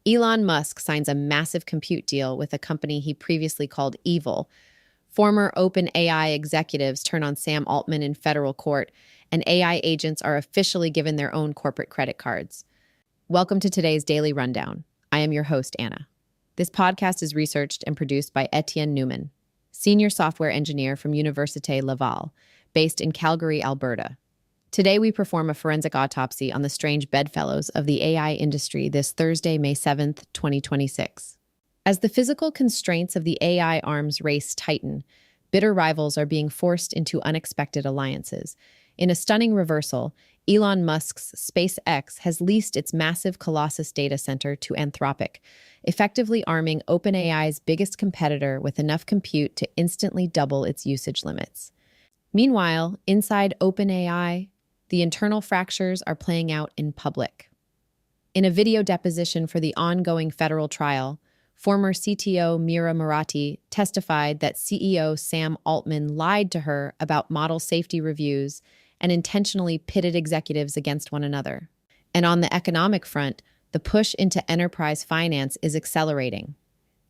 Elon Musk signs a massive compute deal with a company he previously called evil. Former OpenAI executives turn on Sam Altman in federal court, and AI agents are officially given their own corporate credit cards. Welcome to today's Daily Rundown. I am your host, Anna. This podcast is researched and produced by Etienne Newman, senior software engineer from Université Laval, based in Calgary, Alberta. Today, we perform a forensic autopsy on the strange bedfellows of the AI industry this Thursday, May 7th, 2026. As the physical constraints of the AI arms race tighten, bitter rivals are being forced into unexpected alliances. In a stunning reversal, Elon Musk's SpaceX has leased its massive Colossus data center to Anthropic, effectively arming OpenAI's biggest competitor with enough compute to instantly double its usage limits. Meanwhile, inside OpenAI, the internal fractures are playing out in public. In a video deposition for the ongoing federal trial, former CTO Murati testified that CEO Sam Altman lied to her about model safety reviews and intentionally pitted executives against one another. And on the economic front, the push into enterprise finance is accelerating.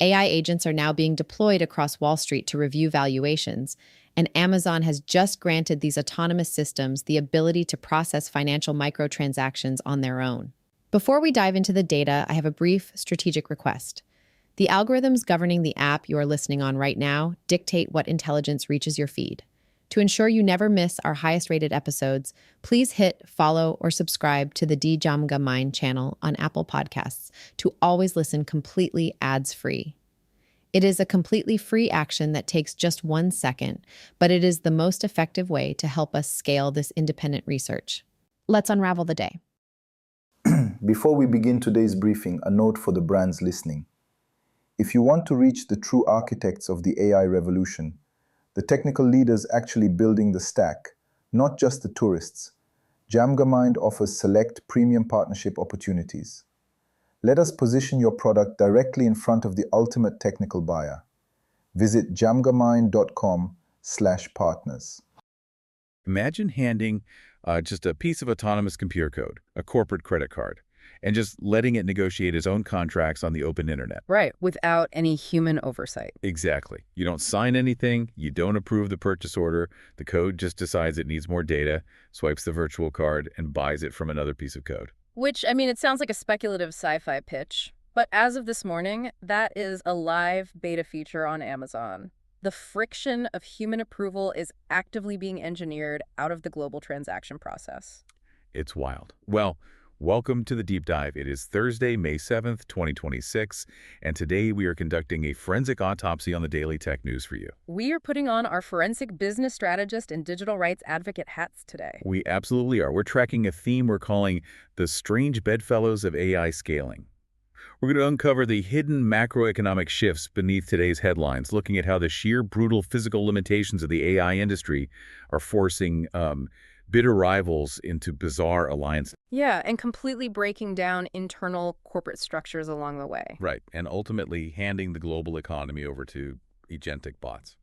AI agents are now being deployed across Wall Street to review valuations, and Amazon has just granted these autonomous systems the ability to process financial microtransactions on their own. Before we dive into the data, I have a brief strategic request. The algorithms governing the app you are listening on right now dictate what intelligence reaches your feed. To ensure you never miss our highest-rated episodes, please hit follow or subscribe to the DJAMGAMIND channel on Apple Podcasts to always listen completely ads-free. It is a completely free action that takes just 1 second, but it is the most effective way to help us scale this independent research. Let's unravel the day. Before we begin today's briefing, a note for the brands listening. If you want to reach the true architects of the AI revolution, the technical leaders actually building the stack, not just the tourists, DJAMGAMIND offers select premium partnership opportunities. Let us position your product directly in front of the ultimate technical buyer. Visit jamgamind.com/partners. Imagine handing just a piece of autonomous computer code, a corporate credit card, and just letting it negotiate its own contracts on the open internet. Right, without any human oversight. Exactly. You don't sign anything, you don't approve the purchase order, the code just decides it needs more data, swipes the virtual card, and buys it from another piece of code. Which, I mean, it sounds like a speculative sci-fi pitch, but as of this morning, that is a live beta feature on Amazon. The friction of human approval is actively being engineered out of the global transaction process. It's wild. Well, welcome to the Deep Dive. It is Thursday, May 7th, 2026, and today we are conducting a forensic autopsy on the daily tech news for you. We are putting on our forensic business strategist and digital rights advocate hats today. We absolutely are. We're tracking a theme we're calling the strange bedfellows of AI scaling. We're going to uncover the hidden macroeconomic shifts beneath today's headlines, looking at how the sheer brutal physical limitations of the AI industry are forcing bitter rivals into bizarre alliances. Yeah, and completely breaking down internal corporate structures along the way. Right, and ultimately handing the global economy over to agentic bots.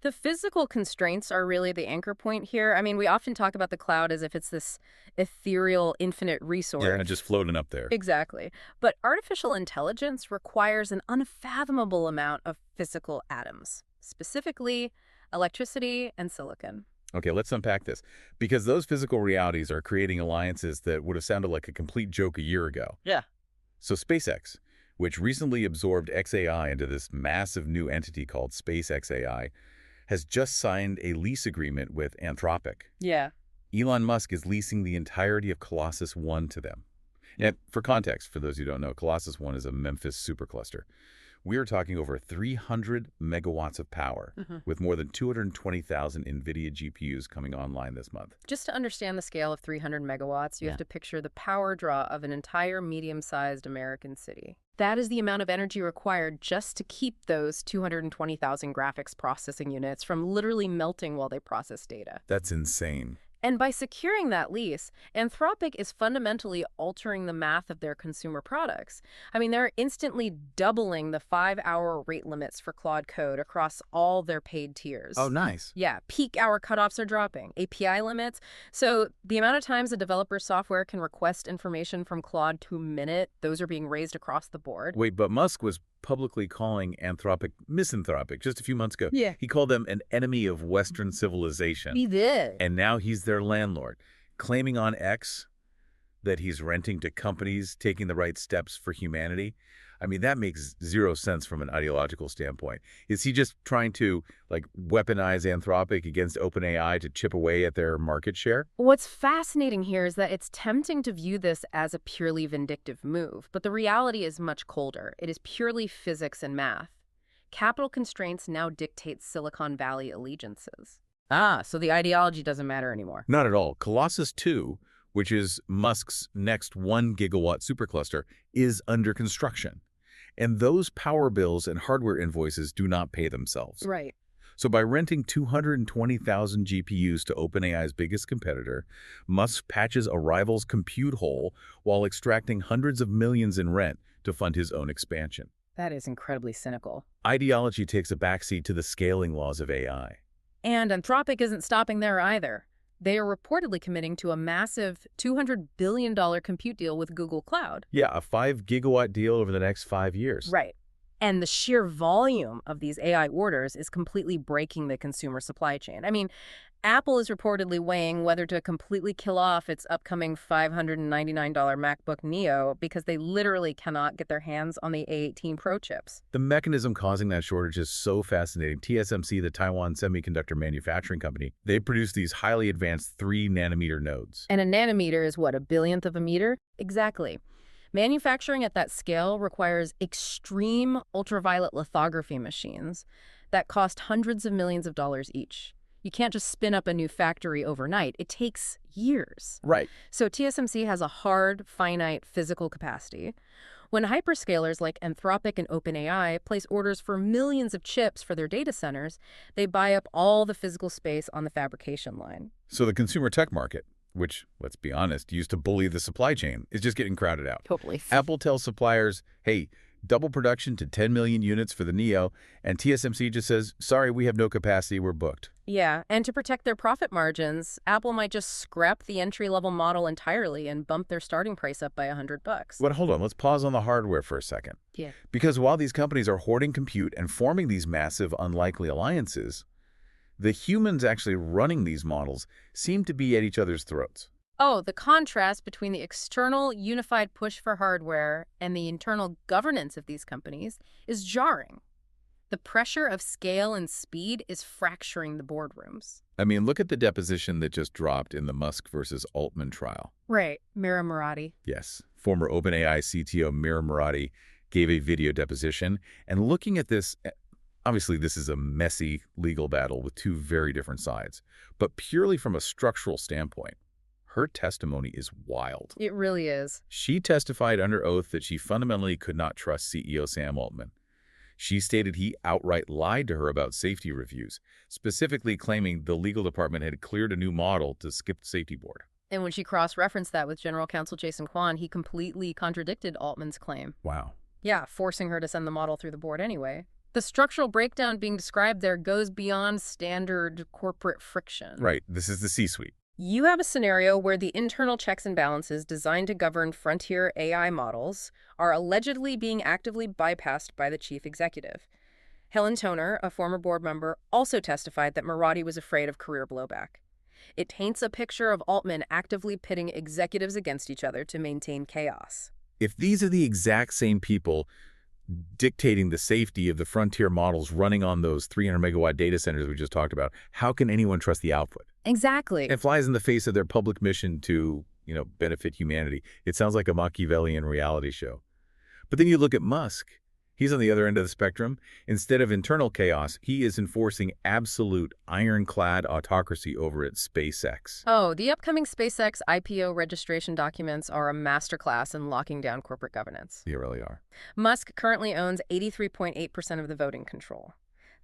The physical constraints are really the anchor point here. I mean, we often talk about the cloud as if it's this ethereal, infinite resource. Yeah, just floating up there. Exactly. But artificial intelligence requires an unfathomable amount of physical atoms, specifically electricity and silicon. Okay, let's unpack this. Because those physical realities are creating alliances that would have sounded like a complete joke a year ago. Yeah. So SpaceX, which recently absorbed xAI into this massive new entity called SpaceXAI, has just signed a lease agreement with Anthropic. Yeah. Elon Musk is leasing the entirety of Colossus 1 to them. And for context, for those who don't know, Colossus 1 is a Memphis supercluster. We are talking over 300 megawatts of power, with more than 220,000 NVIDIA GPUs coming online this month. Just to understand the scale of 300 megawatts, you have to picture the power draw of an entire medium-sized American city. That is the amount of energy required just to keep those 220,000 graphics processing units from literally melting while they process data. That's insane. And by securing that lease, Anthropic is fundamentally altering the math of their consumer products. I mean, they're instantly doubling the 5-hour rate limits for Claude Code across all their paid tiers. Oh, nice. Yeah, peak hour cutoffs are dropping, API limits. So the amount of times a developer's software can request information from Claude to minute, those are being raised across the board. Wait, but Musk was publicly calling Anthropic misanthropic just a few months ago. Yeah. He called them an enemy of Western civilization. He did. And now he's their landlord, claiming on X that he's renting to companies taking the right steps for humanity. I mean, that makes zero sense from an ideological standpoint. Is he just trying to, like, weaponize Anthropic against OpenAI to chip away at their market share? What's fascinating here is that it's tempting to view this as a purely vindictive move, but the reality is much colder. It is purely physics and math. Capital constraints now dictate Silicon Valley allegiances. Ah, so the ideology doesn't matter anymore. Not at all. Colossus 2, which is Musk's next 1 gigawatt supercluster, is under construction. And those power bills and hardware invoices do not pay themselves. Right. So by renting 220,000 GPUs to OpenAI's biggest competitor, Musk patches a rival's compute hole while extracting hundreds of millions in rent to fund his own expansion. That is incredibly cynical. Ideology takes a backseat to the scaling laws of AI. And Anthropic isn't stopping there either. They are reportedly committing to a massive $200 billion compute deal with Google Cloud. Yeah, a 5 gigawatt deal over the next 5 years. Right. And the sheer volume of these AI orders is completely breaking the consumer supply chain. I mean, Apple is reportedly weighing whether to completely kill off its upcoming $599 MacBook Neo because they literally cannot get their hands on the A18 Pro chips. The mechanism causing that shortage is so fascinating. TSMC, the Taiwan semiconductor manufacturing company, they produce these highly advanced 3-nanometer nodes. And a nanometer is what, a billionth of a meter? Exactly. Manufacturing at that scale requires extreme ultraviolet lithography machines that cost hundreds of millions of dollars each. You can't just spin up a new factory overnight. It takes years. Right. So TSMC has a hard, finite physical capacity. When hyperscalers like Anthropic and OpenAI place orders for millions of chips for their data centers, they buy up all the physical space on the fabrication line. So the consumer tech market, which, let's be honest, used to bully the supply chain, is just getting crowded out. Totally. Apple tells suppliers, hey, double production to 10 million units for the Neo, and TSMC just says, sorry, we have no capacity, we're booked. Yeah, and to protect their profit margins, Apple might just scrap the entry-level model entirely and bump their starting price up by $100. But hold on, let's pause on the hardware for a second. Yeah. Because while these companies are hoarding compute and forming these massive, unlikely alliances, the humans actually running these models seem to be at each other's throats. Oh, the contrast between the external unified push for hardware and the internal governance of these companies is jarring. The pressure of scale and speed is fracturing the boardrooms. I mean, look at the deposition that just dropped in the Musk versus Altman trial. Right. Murati. Yes. Former OpenAI CTO Murati gave a video deposition. And looking at this, obviously this is a messy legal battle with two very different sides. But purely from a structural standpoint, her testimony is wild. It really is. She testified under oath that she fundamentally could not trust CEO Sam Altman. She stated he outright lied to her about safety reviews, specifically claiming the legal department had cleared a new model to skip the safety board. And when she cross-referenced that with General Counsel Jason Kwan, he completely contradicted Altman's claim. Wow. Yeah, forcing her to send the model through the board anyway. The structural breakdown being described there goes beyond standard corporate friction. Right. This is the C-suite. You have a scenario where the internal checks and balances designed to govern frontier AI models are allegedly being actively bypassed by the chief executive. Helen Toner, a former board member, also testified that Murati was afraid of career blowback. It paints a picture of Altman actively pitting executives against each other to maintain chaos. If these are the exact same people dictating the safety of the frontier models running on those 300-megawatt data centers we just talked about, how can anyone trust the output? Exactly. It flies in the face of their public mission to, benefit humanity. It sounds like a Machiavellian reality show. But then you look at Musk. He's on the other end of the spectrum. Instead of internal chaos, he is enforcing absolute ironclad autocracy over at SpaceX. Oh, the upcoming SpaceX IPO registration documents are a masterclass in locking down corporate governance. They really are. Musk currently owns 83.8% of the voting control.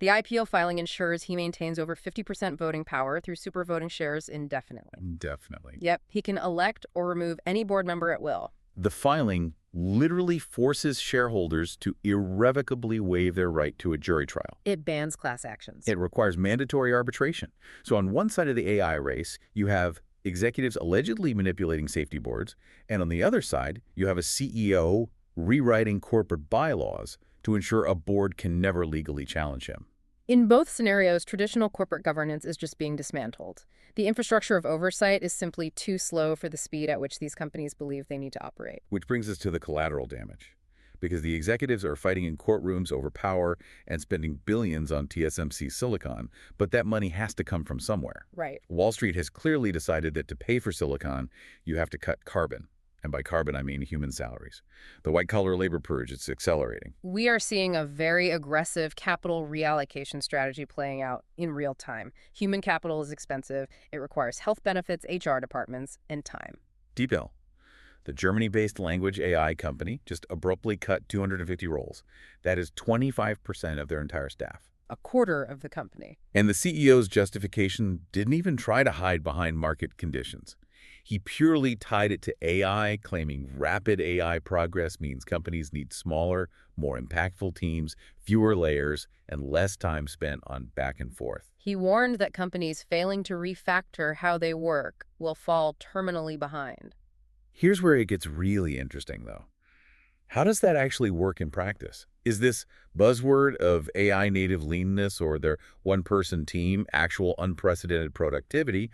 The IPO filing ensures he maintains over 50% voting power through super voting shares indefinitely. Indefinitely. Yep, he can elect or remove any board member at will. The filing literally forces shareholders to irrevocably waive their right to a jury trial. It bans class actions. It requires mandatory arbitration. So on one side of the AI race, you have executives allegedly manipulating safety boards, and on the other side, you have a CEO rewriting corporate bylaws to ensure a board can never legally challenge him. In both scenarios, traditional corporate governance is just being dismantled. The infrastructure of oversight is simply too slow for the speed at which these companies believe they need to operate. Which brings us to the collateral damage. Because the executives are fighting in courtrooms over power and spending billions on TSMC silicon, but that money has to come from somewhere. Right. Wall Street has clearly decided that to pay for silicon, you have to cut carbon. And by carbon, I mean human salaries. The white-collar labor purge, it's accelerating. We are seeing a very aggressive capital reallocation strategy playing out in real time. Human capital is expensive. It requires health benefits, HR departments, and time. DeepL, the Germany-based language AI company, just abruptly cut 250 roles. That is 25% of their entire staff. A quarter of the company. And the CEO's justification didn't even try to hide behind market conditions. He purely tied it to AI, claiming rapid AI progress means companies need smaller, more impactful teams, fewer layers, and less time spent on back and forth. He warned that companies failing to refactor how they work will fall terminally behind. Here's where it gets really interesting, though. How does that actually work in practice? Is this buzzword of AI native leanness or their one-person team actual unprecedented productivity?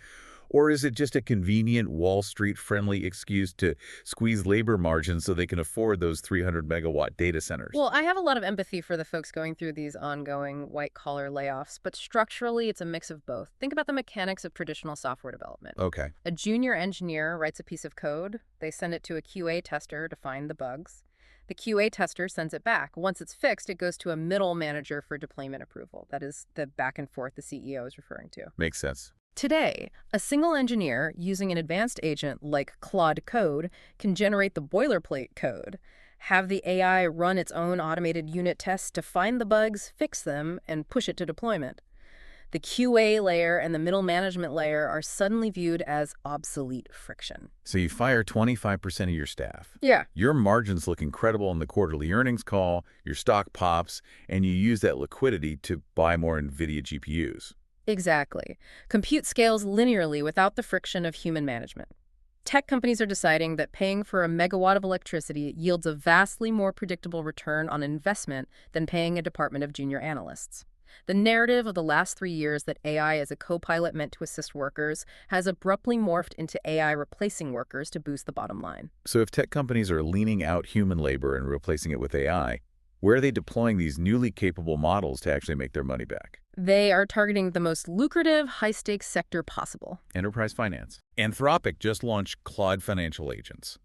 Or is it just a convenient Wall Street-friendly excuse to squeeze labor margins so they can afford those 300-megawatt data centers? Well, I have a lot of empathy for the folks going through these ongoing white-collar layoffs, but structurally it's a mix of both. Think about the mechanics of traditional software development. Okay. A junior engineer writes a piece of code. They send it to a QA tester to find the bugs. The QA tester sends it back. Once it's fixed, it goes to a middle manager for deployment approval. That is the back and forth the CEO is referring to. Makes sense. Today, a single engineer using an advanced agent like Claude Code can generate the boilerplate code, have the AI run its own automated unit tests to find the bugs, fix them, and push it to deployment. The QA layer and the middle management layer are suddenly viewed as obsolete friction. So you fire 25% of your staff. Yeah. Your margins look incredible on the quarterly earnings call, your stock pops, and you use that liquidity to buy more NVIDIA GPUs. Exactly. Compute scales linearly without the friction of human management. Tech companies are deciding that paying for a megawatt of electricity yields a vastly more predictable return on investment than paying a department of junior analysts. The narrative of the last 3 years that AI is a co-pilot meant to assist workers has abruptly morphed into AI replacing workers to boost the bottom line. So if tech companies are leaning out human labor and replacing it with AI, where are they deploying these newly capable models to actually make their money back? They are targeting the most lucrative, high-stakes sector possible. Enterprise finance. Anthropic just launched Claude Financial Agents.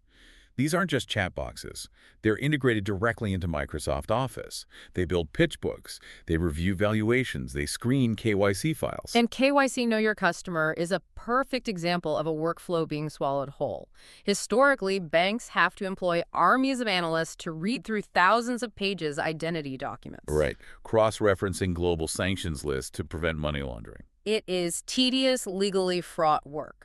These aren't just chat boxes. They're integrated directly into Microsoft Office. They build pitch books. They review valuations. They screen KYC files. And KYC Know Your Customer is a perfect example of a workflow being swallowed whole. Historically, banks have to employ armies of analysts to read through thousands of pages identity documents. Right. Cross-referencing global sanctions lists to prevent money laundering. It is tedious, legally fraught work.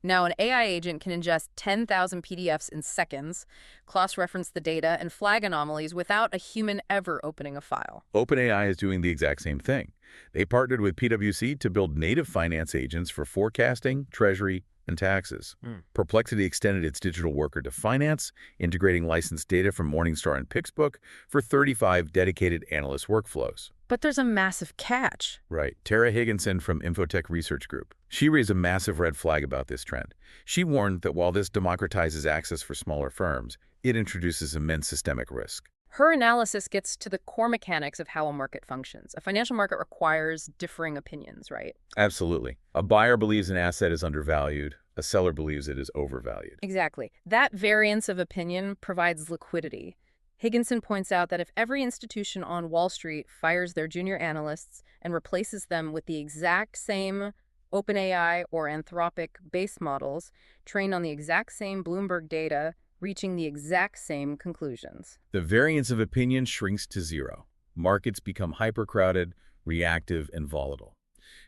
Now, an AI agent can ingest 10,000 PDFs in seconds, cross-reference the data, and flag anomalies without a human ever opening a file. OpenAI is doing the exact same thing. They partnered with PwC to build native finance agents for forecasting, treasury, and taxes. Perplexity extended its digital worker to finance, integrating licensed data from Morningstar and Pixbook for 35 dedicated analyst workflows. But there's a massive catch. Right. Tara Higginson from Infotech Research Group. She raised a massive red flag about this trend. She warned that while this democratizes access for smaller firms, it introduces immense systemic risk. Her analysis gets to the core mechanics of how a market functions. A financial market requires differing opinions, right? Absolutely. A buyer believes an asset is undervalued. A seller believes it is overvalued. Exactly. That variance of opinion provides liquidity. Higginson points out that if every institution on Wall Street fires their junior analysts and replaces them with the exact same OpenAI or Anthropic base models trained on the exact same Bloomberg data, reaching the exact same conclusions. The variance of opinion shrinks to zero. Markets become hypercrowded, reactive, and volatile.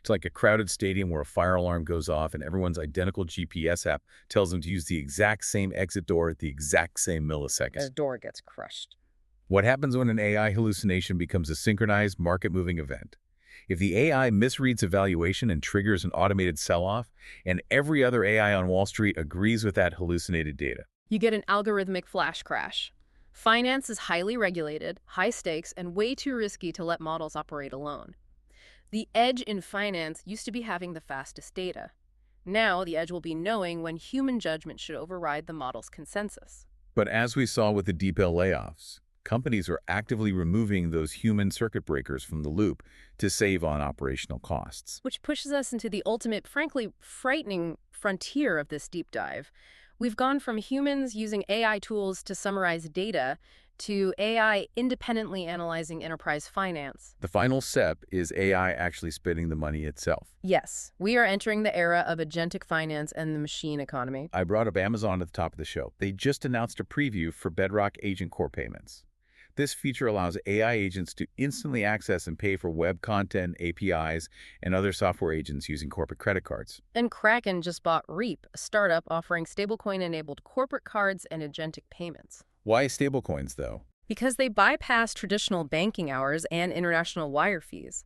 It's like a crowded stadium where a fire alarm goes off and everyone's identical GPS app tells them to use the exact same exit door at the exact same millisecond. The door gets crushed. What happens when an AI hallucination becomes a synchronized, market-moving event? If the AI misreads a valuation and triggers an automated sell-off, and every other AI on Wall Street agrees with that hallucinated data, You get an algorithmic flash crash. Finance is highly regulated, high stakes, and way too risky to let models operate alone. The edge in finance used to be having the fastest data. Now, the edge will be knowing when human judgment should override the model's consensus. but as we saw with the DeepL layoffs, companies are actively removing those human circuit breakers from the loop to save on operational costs. Which pushes us into the ultimate, frankly, frightening frontier of this deep dive. We've gone from humans using AI tools to summarize data to AI independently analyzing enterprise finance. The final step is AI actually spending the money itself. Yes, we are entering the era of agentic finance and the machine economy. I brought up Amazon at the top of the show. They just announced a preview for Bedrock Agent Core payments. This feature allows AI agents to instantly access and pay for web content, APIs, and other software agents using corporate credit cards. And Kraken just bought Reap, a startup offering stablecoin-enabled corporate cards and agentic payments. Why stablecoins, though? Because they bypass traditional banking hours and international wire fees.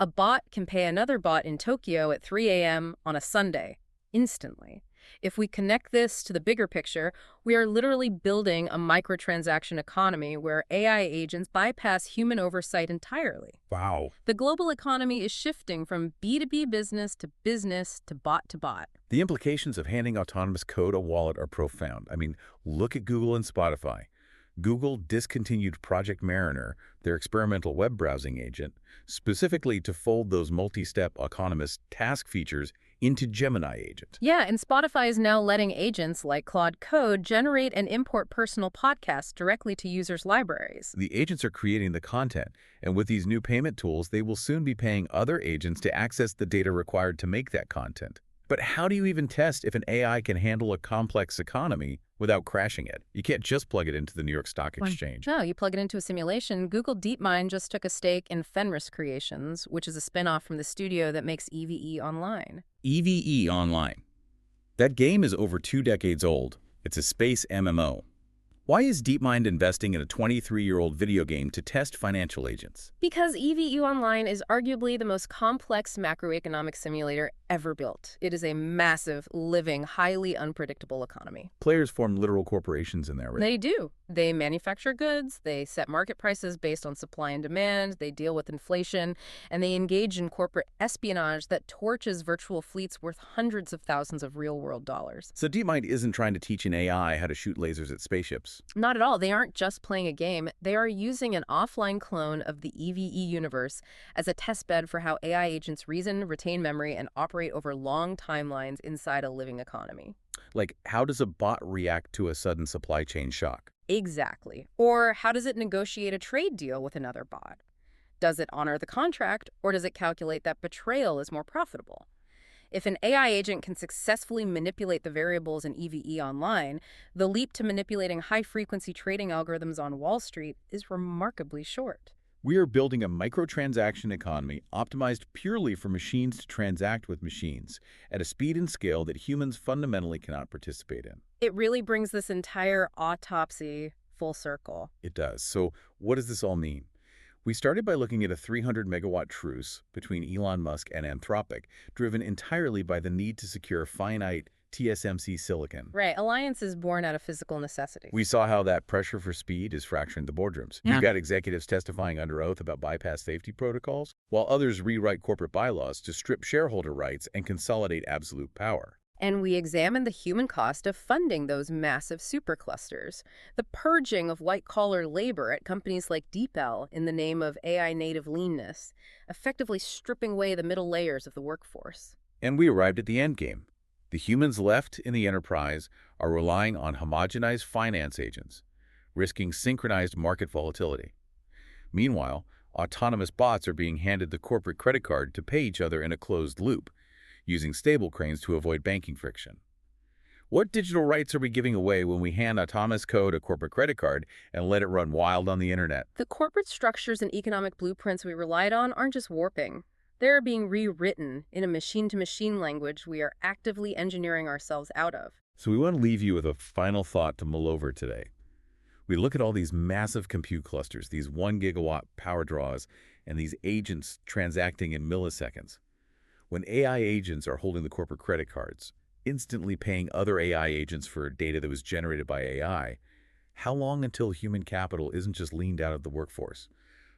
A bot can pay another bot in Tokyo at 3 a.m. on a Sunday, instantly. If we connect this to the bigger picture, we are literally building a microtransaction economy where AI agents bypass human oversight entirely. Wow. The global economy is shifting from B2B business to bot to bot. The implications of handing autonomous code a wallet are profound. I mean, look at Google and Spotify. Google discontinued Project Mariner, their experimental web browsing agent, specifically to fold those multi-step autonomous task features into Gemini Agent. Yeah, and Spotify is now letting agents like Claude Code generate and import personal podcasts directly to users' libraries. The agents are creating the content, and with these new payment tools, they will soon be paying other agents to access the data required to make that content. But how do you even test if an AI can handle a complex economy without crashing it? You can't just plug it into the New York Stock Exchange. No, you plug it into a simulation. Google DeepMind just took a stake in Fenris Creations, which is a spinoff from the studio that makes EVE Online. EVE Online. That game is over 2 decades old. It's a space MMO. Why is DeepMind investing in a 23-year-old video game to test financial agents? Because EVE Online is arguably the most complex macroeconomic simulator ever built. It is a massive, living, highly unpredictable economy. Players form literal corporations in there, right? They do. They manufacture goods, they set market prices based on supply and demand, they deal with inflation, and they engage in corporate espionage that torches virtual fleets worth hundreds of thousands of real-world dollars. So DeepMind isn't trying to teach an AI how to shoot lasers at spaceships. Not at all. They aren't just playing a game. They are using an offline clone of the EVE universe as a testbed for how AI agents reason, retain memory, and operate over long timelines inside a living economy. Like, how does a bot react to a sudden supply chain shock? Exactly. Or how does it negotiate a trade deal with another bot? Does it honor the contract, or does it calculate that betrayal is more profitable? If an AI agent can successfully manipulate the variables in EVE Online, the leap to manipulating high-frequency trading algorithms on Wall Street is remarkably short. We are building a microtransaction economy optimized purely for machines to transact with machines at a speed and scale that humans fundamentally cannot participate in. It really brings this entire autopsy full circle. It does. So what does this all mean? We started by looking at a 300-megawatt truce between Elon Musk and Anthropic, driven entirely by the need to secure finite TSMC silicon. Right. Alliance is born out of physical necessity. We saw how that pressure for speed is fracturing the boardrooms. Yeah. You've got executives testifying under oath about bypass safety protocols, while others rewrite corporate bylaws to strip shareholder rights and consolidate absolute power. And we examine the human cost of funding those massive superclusters, the purging of white-collar labor at companies like DeepL in the name of AI-native leanness, effectively stripping away the middle layers of the workforce. And we arrived at the endgame. The humans left in the enterprise are relying on homogenized finance agents, risking synchronized market volatility. Meanwhile, autonomous bots are being handed the corporate credit card to pay each other in a closed loop, using stablecoins to avoid banking friction. What digital rights are we giving away when we hand autonomous code a corporate credit card and let it run wild on the internet? The corporate structures and economic blueprints we relied on aren't just warping. They're being rewritten in a machine-to-machine language we are actively engineering ourselves out of. So we want to leave you with a final thought to mull over today. We look at all these massive compute clusters, these 1 gigawatt power draws, and these agents transacting in milliseconds. When AI agents are holding the corporate credit cards, instantly paying other AI agents for data that was generated by AI, how long until human capital isn't just leaned out of the workforce,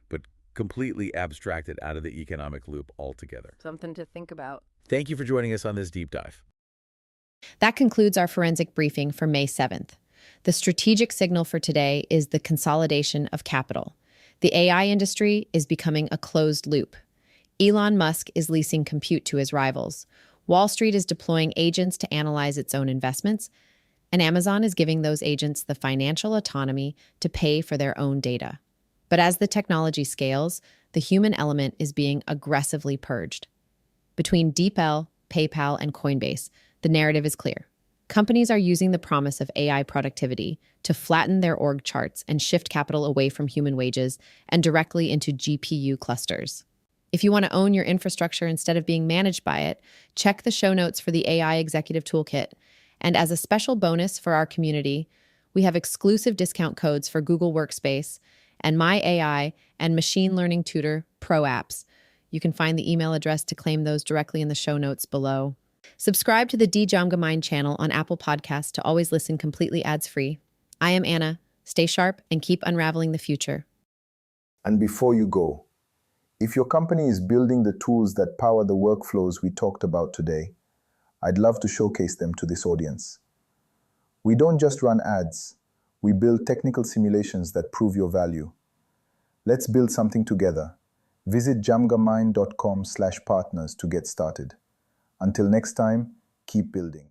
but completely abstracted out of the economic loop altogether? Something to think about. Thank you for joining us on this deep dive. That concludes our forensic briefing for May 7th. The strategic signal for today is the consolidation of capital. The AI industry is becoming a closed loop. Elon Musk is leasing compute to his rivals. Wall Street is deploying agents to analyze its own investments, and Amazon is giving those agents the financial autonomy to pay for their own data. But as the technology scales, the human element is being aggressively purged. Between DeepL, PayPal, and Coinbase, the narrative is clear. Companies are using the promise of AI productivity to flatten their org charts and shift capital away from human wages and directly into GPU clusters. If you want to own your infrastructure instead of being managed by it, check the show notes for the AI Executive Toolkit. And as a special bonus for our community, we have exclusive discount codes for Google Workspace and My AI and Machine Learning Tutor Pro apps. You can find the email address to claim those directly in the show notes below. Subscribe to the DJAMGAMIND channel on Apple Podcasts to always listen completely ads-free. I am Anna. Stay sharp and keep unraveling the future. And before you go, if your company is building the tools that power the workflows we talked about today, I'd love to showcase them to this audience. We don't just run ads, we build technical simulations that prove your value. Let's build something together. Visit jamgamind.com/partners to get started. Until next time, keep building.